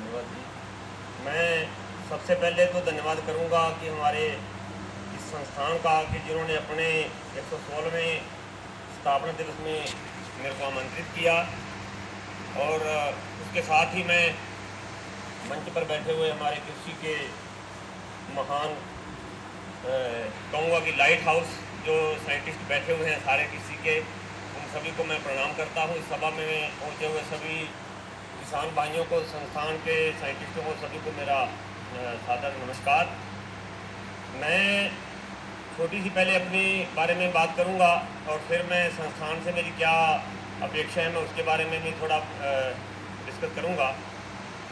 धन्यवाद जी। मैं सबसे पहले तो धन्यवाद करूंगा कि हमारे इस संस्थान का कि जिन्होंने अपने 116वें स्थापना दिवस में मेरे को आमंत्रित किया, और उसके साथ ही मैं मंच पर बैठे हुए हमारे कृषि के महान कहूँगा कि लाइट हाउस जो साइंटिस्ट बैठे हुए हैं सारे कृषि के, उन सभी को मैं प्रणाम करता हूँ। इस सभा में पहुँचे हुए सभी किसान भाइयों को, संस्थान के साइंटिस्टों को, सभी को मेरा सादर नमस्कार। मैं छोटी सी पहले अपनी बारे में बात करूंगा और फिर मैं संस्थान से मेरी क्या अपेक्षा है मैं उसके बारे में भी थोड़ा डिस्कस करूंगा।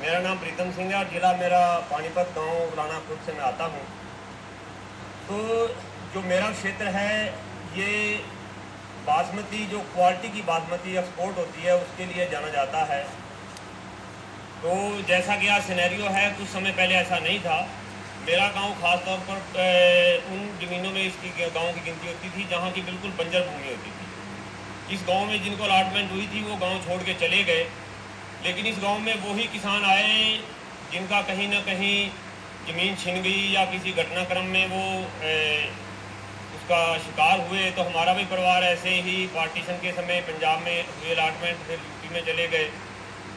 मेरा नाम प्रीतम सिंह है और ज़िला मेरा पानीपत गांव राणा खुर्द से मैं आता हूं। तो जो मेरा क्षेत्र है ये बासमती, जो क्वालिटी की बासमती एक्सपोर्ट होती है उसके लिए जाना जाता है। तो जैसा कि आज सिनेरियो है, कुछ समय पहले ऐसा नहीं था। मेरा गांव खास तौर पर उन ज़मीनों में इसकी गांव की गिनती होती थी जहां की बिल्कुल बंजर भूमि होती थी। इस गांव में जिनको अलॉटमेंट हुई थी वो गांव छोड़ के चले गए, लेकिन इस गांव में वही किसान आए जिनका कहीं ना कहीं ज़मीन छिन गई या किसी घटनाक्रम में वो उसका शिकार हुए। तो हमारा भी परिवार ऐसे ही पार्टीशन के समय पंजाब में हुए अलॉटमेंट, फिर यूपी में चले गए।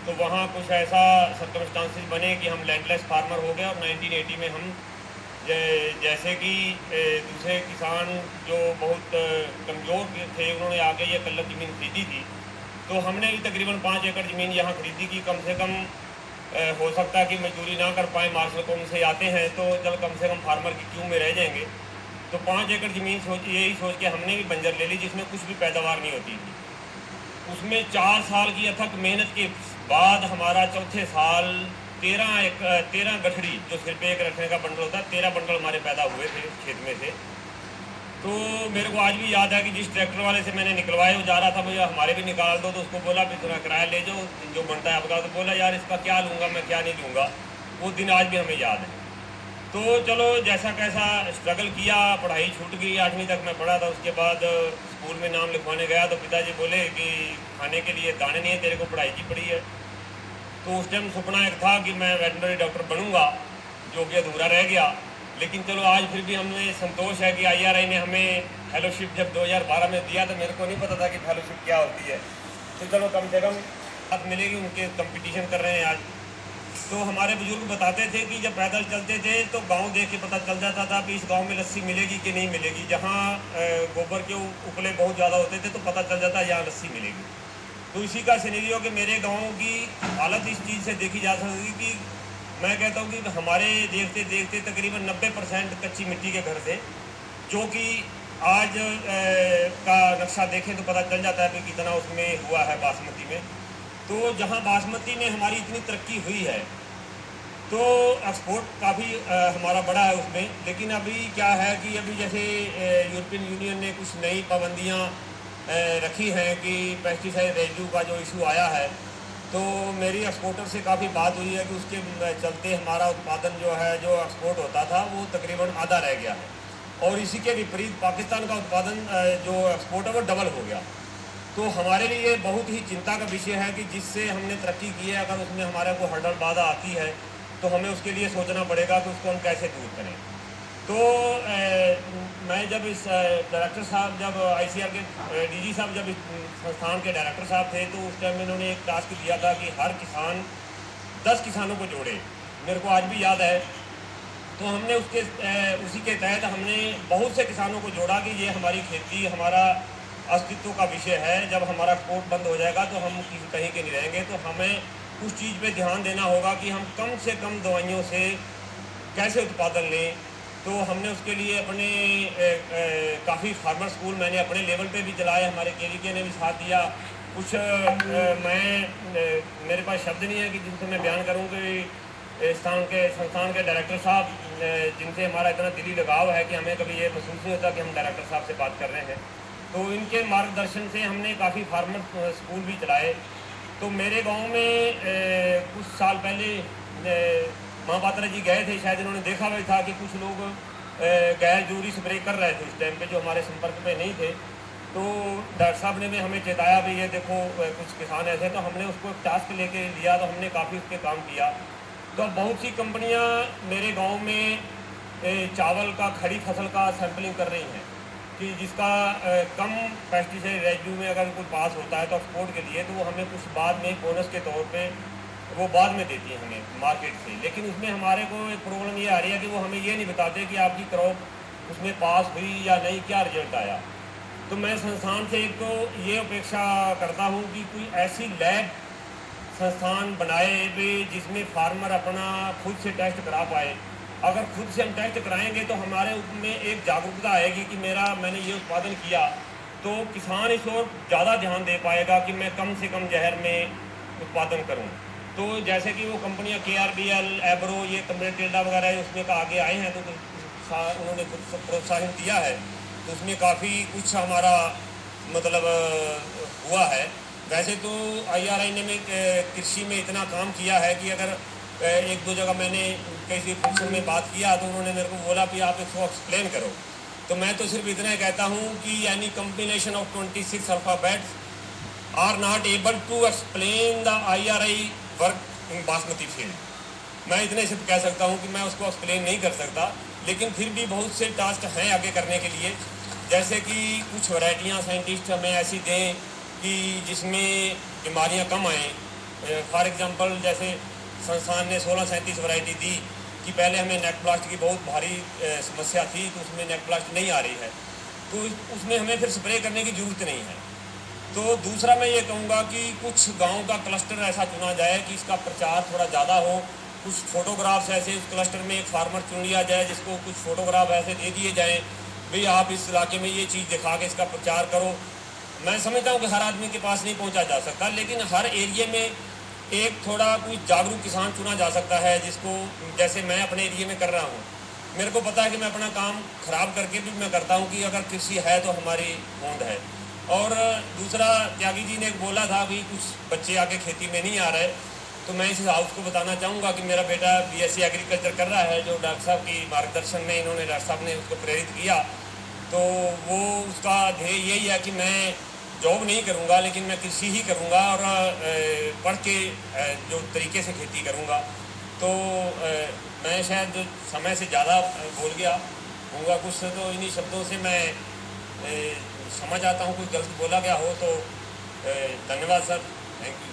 तो वहाँ कुछ ऐसा सर्कमस्टांसिस बने कि हम लैंडलेस फार्मर हो गए और 1980 में हम जैसे कि दूसरे किसान जो बहुत कमज़ोर थे उन्होंने आके ये कल्लत ज़मीन खरीदी थी। तो हमने भी तकरीबन 5 एकड़ ज़मीन यहाँ खरीदी कि कम से कम हो सकता है कि मजदूरी ना कर पाए, मार्शल कौम से आते हैं तो चल कम से कम फार्मर की क्यू में रह जाएंगे। तो 5 एकड़ ज़मीन यही सोच के हमने भी बंजर ले ली जिसमें कुछ भी पैदावार नहीं होती थी। उसमें 4 साल की अथक मेहनत के बाद हमारा चौथे साल 13 गठड़ी, जो सिर पे एक रखने का बंडल होता है, 13 बंडल हमारे पैदा हुए थे खेत में से। तो मेरे को आज भी याद है कि जिस ट्रैक्टर वाले से मैंने निकलवाए वो जा रहा था, भैया हमारे भी निकाल दो। तो उसको बोला भी थोड़ा किराया ले जाओ जो बनता है आपका। तो बोला यार इसका क्या लूँगा मैं, क्या नहीं लूँगा। वो दिन आज भी हमें याद है। तो चलो जैसा कैसा स्ट्रगल किया, पढ़ाई छूट गई, 8वीं तक मैं पढ़ा था। उसके बाद स्कूल में नाम लिखवाने गया तो पिताजी बोले कि खाने के लिए दाने नहीं है, तेरे को पढ़ाई की पड़ी है। तो उस टाइम सपना एक था कि मैं वेटनरी डॉक्टर बनूंगा, जो कि अधूरा रह गया। लेकिन चलो आज फिर भी हमें संतोष है कि IRI ने हमें फेलोशिप जब 2012 में दिया तो मेरे को नहीं पता था कि फेलोशिप क्या होती है। तो चलो कम से कम बात मिलेगी, उनके कंपटीशन कर रहे हैं आज। तो हमारे बुजुर्ग बताते थे कि जब पैदल चलते थे तो गांव देख के पता चल जाता था कि इस गांव में लस्सी मिलेगी कि नहीं मिलेगी। जहां गोबर के उपले बहुत ज़्यादा होते थे तो पता चल जाता है यहाँ लस्सी मिलेगी। तो इसी का सिनेरियो कि मेरे गांव की हालत इस चीज़ से देखी जा सकती कि मैं कहता हूँ कि हमारे देखते देखते तकरीबन 90% कच्ची मिट्टी के घर थे, जो कि आज का नक्शा देखें तो पता चल जाता है कि कितना उसमें हुआ है बासमती में। तो जहाँ बासमती में हमारी इतनी तरक्की हुई है तो एक्सपोर्ट काफ़ी हमारा बड़ा है उसमें। लेकिन अभी क्या है कि अभी जैसे यूरोपियन यूनियन ने कुछ नई पाबंदियाँ रखी हैं कि पेस्टिसाइड रेजिड्यू का जो इशू आया है, तो मेरी एक्सपोर्टर से काफ़ी बात हुई है कि उसके चलते हमारा उत्पादन जो है, जो एक्सपोर्ट होता था वो तकरीबन आधा रह गया है। और इसी के विपरीत पाकिस्तान का उत्पादन जो एक्सपोर्ट है वो डबल हो गया। तो हमारे लिए बहुत ही चिंता का विषय है कि जिससे हमने तरक्की की है, अगर उसमें हमारे को हर्डल बाधा आती है तो हमें उसके लिए सोचना पड़ेगा कि उसको हम कैसे दूर करें। तो मैं जब इस डायरेक्टर साहब, जब ICR के DG साहब जब इस संस्थान के डायरेक्टर साहब थे तो उस टाइम इन्होंने एक टास्क दिया था कि हर किसान 10 किसानों को जोड़े। मेरे को आज भी याद है। तो हमने उसी के तहत हमने बहुत से किसानों को जोड़ा कि ये हमारी खेती हमारा अस्तित्व का विषय है। जब हमारा एक्सपोर्ट बंद हो जाएगा तो हम कहीं के नहीं रहेंगे। तो हमें उस चीज़ पे ध्यान देना होगा कि हम कम से कम दवाइयों से कैसे उत्पादन लें। तो हमने उसके लिए अपने काफ़ी फार्मर स्कूल मैंने अपने लेवल पे भी चलाए, हमारे KVK ने भी साथ दिया। कुछ मेरे पास शब्द नहीं है कि जिनसे मैं बयान करूँ कि संस्थान के डायरेक्टर साहब जिनसे हमारा इतना दिली लगाव है कि हमें कभी ये महसूस नहीं होता कि हम डायरेक्टर साहब से बात कर रहे हैं। तो इनके मार्गदर्शन से हमने काफ़ी फार्मर स्कूल भी चलाए। तो मेरे गांव में कुछ साल पहले महापात्रा जी गए थे, शायद इन्होंने देखा भी था कि कुछ लोग गैर जरूरी स्प्रे कर रहे थे उस टाइम पे, जो हमारे संपर्क में नहीं थे। तो डॉक्टर साहब ने भी हमें चेताया भी ये देखो कुछ किसान ऐसे। तो हमने उसको एक टास्क लेके लिया, तो हमने काफ़ी उस पर काम किया। तो बहुत सी कंपनियां मेरे गांव में चावल का खड़ी फसल का सैंपलिंग कर रही हैं कि जिसका कम पेस्टिसाइड रेजिड्यू में अगर कोई पास होता है तो एक्सपोर्ट के लिए, तो वो हमें कुछ बाद में बोनस के तौर पे वो बाद में देती है हमें मार्केट से। लेकिन उसमें हमारे को एक प्रॉब्लम ये आ रही है कि वो हमें ये नहीं बताते कि आपकी क्रॉप उसमें पास हुई या नहीं, क्या रिजल्ट आया। तो मैं संस्थान से एक तो ये अपेक्षा करता हूँ कि कोई ऐसी लैब संस्थान बनाए भी जिसमें फार्मर अपना खुद से टेस्ट करा पाए। अगर खुद से हम टेस्ट कराएंगे तो हमारे में एक जागरूकता आएगी कि मैंने ये उत्पादन किया, तो किसान इस ओर ज़्यादा ध्यान दे पाएगा कि मैं कम से कम जहर में उत्पादन करूं। तो जैसे कि वो कंपनियां KRBL, एब्रो, ये कंपनी टिल्डा वगैरह उसमें का आगे आए हैं, तो उन्होंने कुछ प्रोत्साहन दिया है, तो उसमें काफ़ी कुछ हमारा मतलब हुआ है। वैसे तो IRI ने में कृषि में इतना काम किया है कि अगर एक दो जगह मैंने किसी फंक्शन में बात किया तो उन्होंने मेरे को बोला कि आप इसको एक्सप्लेन करो। तो मैं तो सिर्फ इतना कहता हूँ कि यानी combination of 26 alphabets are not able to explain the IRI work in basmati field. मैं इतने सिर्फ कह सकता हूँ कि मैं उसको एक्सप्लेन नहीं कर सकता, लेकिन फिर भी बहुत से टास्क हैं आगे करने के लिए। जैसे कि कुछ वैरायटियाँ साइंटिस्ट हमें ऐसी दें कि जिसमें बीमारियाँ कम आएँ। फॉर एग्जांपल जैसे संस्थान ने 1637 वैरायटी दी कि पहले हमें नेक ब्लास्ट की बहुत भारी समस्या थी, तो उसमें नेक ब्लास्ट नहीं आ रही है, तो उसमें हमें फिर स्प्रे करने की ज़रूरत नहीं है। तो दूसरा मैं ये कहूँगा कि कुछ गांव का क्लस्टर ऐसा चुना जाए कि इसका प्रचार थोड़ा ज़्यादा हो। कुछ फ़ोटोग्राफ्स ऐसे उस क्लस्टर में एक फार्मर चुन लिया जाए जिसको कुछ फ़ोटोग्राफ ऐसे दे दिए जाएँ, भाई आप इस इलाके में ये चीज़ दिखा के इसका प्रचार करो। मैं समझता हूँ कि हर आदमी के पास नहीं पहुँचा जा सकता, लेकिन हर एरिए में एक थोड़ा कोई जागरूक किसान चुना जा सकता है, जिसको जैसे मैं अपने एरिए में कर रहा हूँ। मेरे को पता है कि मैं अपना काम ख़राब करके भी मैं करता हूँ कि अगर कृषि है तो हमारी होंद है। और दूसरा, त्यागी जी ने बोला था कि कुछ बच्चे आके खेती में नहीं आ रहे, तो मैं इस हाउस को बताना चाहूँगा कि मेरा बेटा BSc एग्रीकल्चर कर रहा है, जो डॉक्टर साहब की मार्गदर्शन में इन्होंने डॉक्टर साहब ने उसको प्रेरित किया। तो वो उसका ध्येय यही है कि मैं जॉब नहीं करूँगा, लेकिन मैं कृषि ही करूँगा और पढ़ के जो तरीके से खेती करूँगा। तो मैं शायद समय से ज़्यादा बोल गया होऊंगा कुछ, तो इन्हीं शब्दों से मैं समझ आता हूँ। कुछ गलत बोला गया हो तो धन्यवाद सर, थैंक यू।